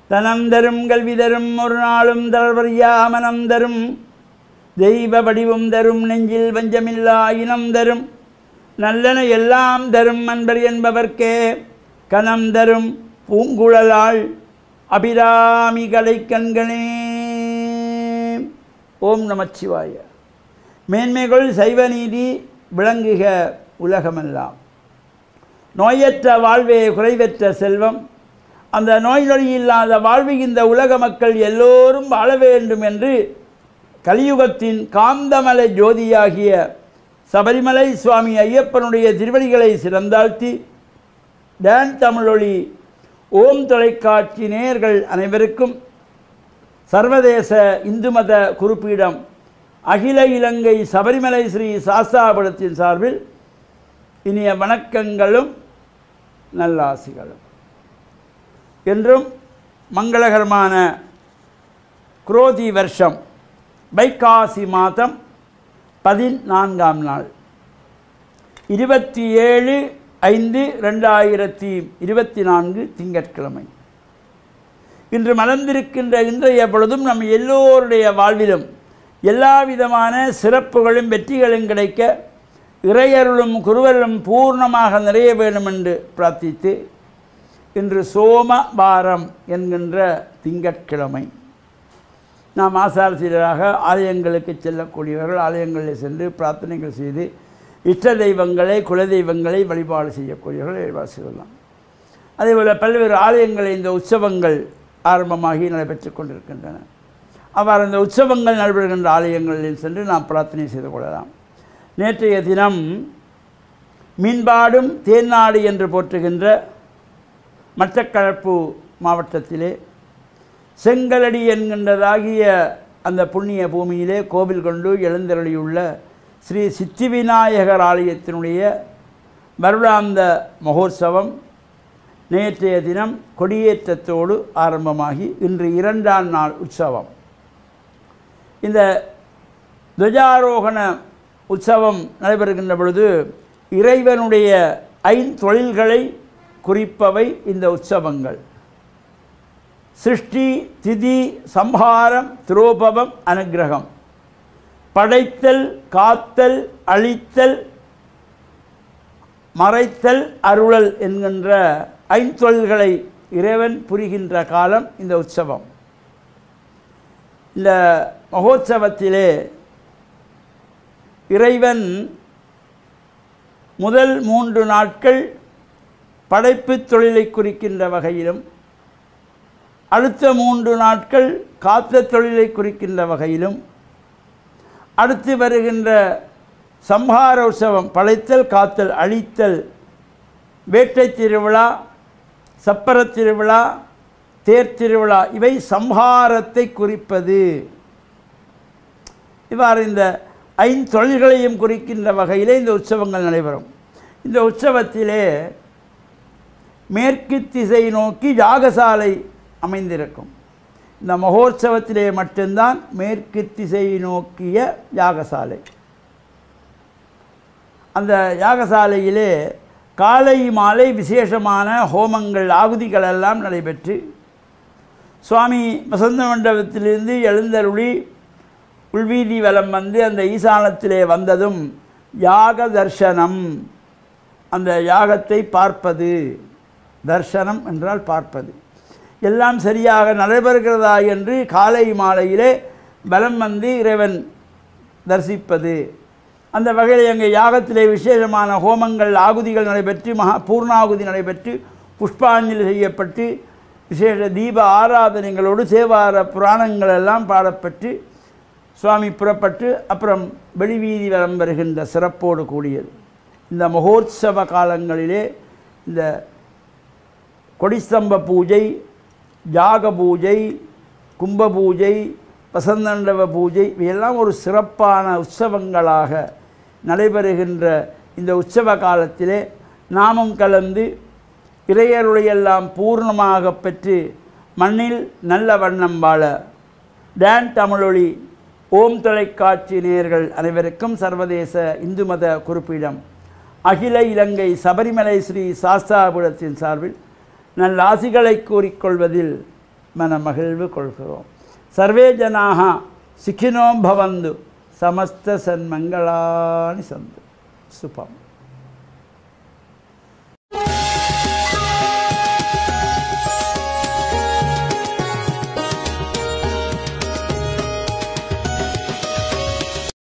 தனம் தரும் கல்வி தரும் ஒரு நாளும் தளர்வறியா மனம் தரும் தெய்வ வடிவும் தரும் நெஞ்சில் வஞ்சமில்லா இனம் தரும் நல்லன எல்லாம் தரும் அன்பர் என்பவர்க்கே கனம் தரும் பூங்குழலாள் அபிராமி கலை கண்களே. ஓம் நமச்சிவாய. மேன்மைகள் சைவ நீதி விளங்குக உலகமெல்லாம். நோயற்ற வாழ்வே குறைவற்ற செல்வம். அந்த நோய் நொடி இல்லாத வாழ்வு இந்த உலக மக்கள் எல்லோரும் வாழ வேண்டும் என்று கலியுகத்தின் காந்தமலை ஜோதியாகிய சபரிமலை சுவாமி ஐயப்பனுடைய திருவடிகளை சிறந்தாழ்த்தி டான் தமிழொலி ஓம் தொலைக்காட்சி நேயர்கள் அனைவருக்கும் சர்வதேச இந்து மத குறிப்பீடம் அகில இலங்கை சபரிமலை ஸ்ரீ சாஸ்தாபுரத்தின் சார்பில் இனிய வணக்கங்களும் நல்லாசிகளும். என்றும் மங்களகரமான குரோதி வருஷம் வைகாசி மாதம் 14ஆம் நாள் 27/5/2024 திங்கட்கிழமை. இன்று மலர்ந்திருக்கின்ற இன்றைய பொழுதும் நம் எல்லோருடைய வாழ்விலும் எல்லா விதமான சிறப்புகளும் வெற்றிகளும் கிடைக்க இறையருளும் குருவருளும் பூர்ணமாக நிறைய வேண்டும் என்று பிரார்த்தித்து இன்று சோமவாரம் என்கின்ற திங்கட்கிழமை. நாம் ஆசாரசீரராக ஆலயங்களுக்கு செல்லக்கூடியவர்கள் ஆலயங்களில் சென்று பிரார்த்தனைகள் செய்து இஷ்ட தெய்வங்களை குலதெய்வங்களை வழிபாடு செய்யக்கூடியவர்கள் வழிபாடு செய்யலாம். அதேபோல் பல்வேறு ஆலயங்களில் இந்த உற்சவங்கள் ஆரம்பமாகி நடைபெற்று கொண்டிருக்கின்றன. அவ்வாறு இந்த உற்சவங்கள் நடைபெறுகின்ற ஆலயங்களில் சென்று நாம் பிரார்த்தனை செய்து கொள்ளலாம். நேற்றைய தினம் மீன்பாடும் தேன்நாடு என்று போற்றுகின்ற மட்டக்களப்பு மாவட்டத்திலே செங்கலடி என்கின்றதாகிய அந்த புண்ணிய பூமியிலே கோவில் கொண்டு எழுந்தருளியுள்ள ஸ்ரீ சித்தி விநாயகர் ஆலயத்தினுடைய வருடாந்த மகோத்சவம் நேற்றைய தினம் கொடியேற்றத்தோடு ஆரம்பமாகி இன்று 2ஆம் நாள் உற்சவம். இந்த துவஜாரோகண உற்சவம் நடைபெறுகின்ற பொழுது இறைவனுடைய ஐந்தொழில்களை குறிப்பவை இந்த உற்சவங்கள். சிருஷ்டி, திதி, சம்ஹாரம், திரோபவம், அனுக்கிரகம். படைத்தல், காத்தல், அழித்தல், மறைத்தல், அருளல் என்கின்ற ஐந்தொழில்களை இறைவன் புரிகின்ற காலம் இந்த உற்சவம். இந்த மகோத்சவத்திலே இறைவன் முதல் 3 நாட்கள் படைப்பு தொழிலை குறிக்கின்ற வகையிலும் அடுத்த 3 நாட்கள் காத்த தொழிலை குறிக்கின்ற வகையிலும் அடுத்து வருகின்ற சம்ஹார உற்சவம் படைத்தல், காத்தல், அழித்தல், வேட்டை திருவிழா, சப்பர திருவிழா, தேர் திருவிழா இவை சம்ஹாரத்தை குறிப்பது. இவ்வாறு இந்த 5 தொழில்களையும் குறிக்கின்ற வகையிலே இந்த உற்சவங்கள் நடைபெறும். இந்த உற்சவத்திலே மேற்கு திசை நோக்கி யாகசாலை அமைந்திருக்கும். இந்த மகோற்சவத்திலே மட்டும்தான் மேற்கு திசை நோக்கிய யாகசாலை. அந்த யாகசாலையிலே காலை மாலை விசேஷமான ஹோமங்கள் ஆகுதிகள் எல்லாம் நடைபெற்று சுவாமி வசந்த மண்டபத்திலிருந்து எழுந்தருளி உள்வீதி வலம் வந்து அந்த ஈசானத்திலே வந்ததும் யாக தர்சனம், அந்த யாகத்தை பார்ப்பது. தர்சனம் என்றால் பார்ப்பது. எல்லாம் சரியாக நடைபெறுகிறதா என்று காலை மாலையிலே பலம் வந்து இறைவன் தரிசிப்பது. அந்த வகையில் எங்கள் யாகத்திலே விசேஷமான ஹோமங்கள் ஆகுதிகள் நடைபெற்று பூர்ணாகுதி நடைபெற்று புஷ்பாஞ்சலி செய்யப்பட்டு விசேஷ தீப ஆராதனைகளோடு சேவார புராணங்கள் எல்லாம் பாடப்பட்டு சுவாமி புறப்பட்டு அப்புறம் வெளிவீதி வலம் வருகின்ற சிறப்போடு கூடியது. இந்த மகோத்சவ காலங்களிலே இந்த கொடிஸ்தம்ப பூஜை, யாக பூஜை, கும்ப பூஜை, வசந்தண்டவ பூஜை இவையெல்லாம் ஒரு சிறப்பான உற்சவங்களாக நடைபெறுகின்ற இந்த உற்சவ காலத்திலே நாமும் கலந்து இறையருளையெல்லாம் பூர்ணமாக பெற்று மண்ணில் நல்ல வண்ணம் வாழ டான் தமிழொலி ஓம் தொலைக்காட்சி நேயர்கள் அனைவருக்கும் சர்வதேச இந்து மத குறிப்பீடம் அகில இலங்கை சபரிமலை ஸ்ரீ சாஸ்தாபுரத்தின் சார்பில் நல்லாசிகளை கூறிக்கொள்வதில் மனமகிழ்வு கொள்கிறோம். சர்வே ஜனாக சுகினோ பவந்து சமஸ்த சன்மங்களானி சந்து. சுபம்.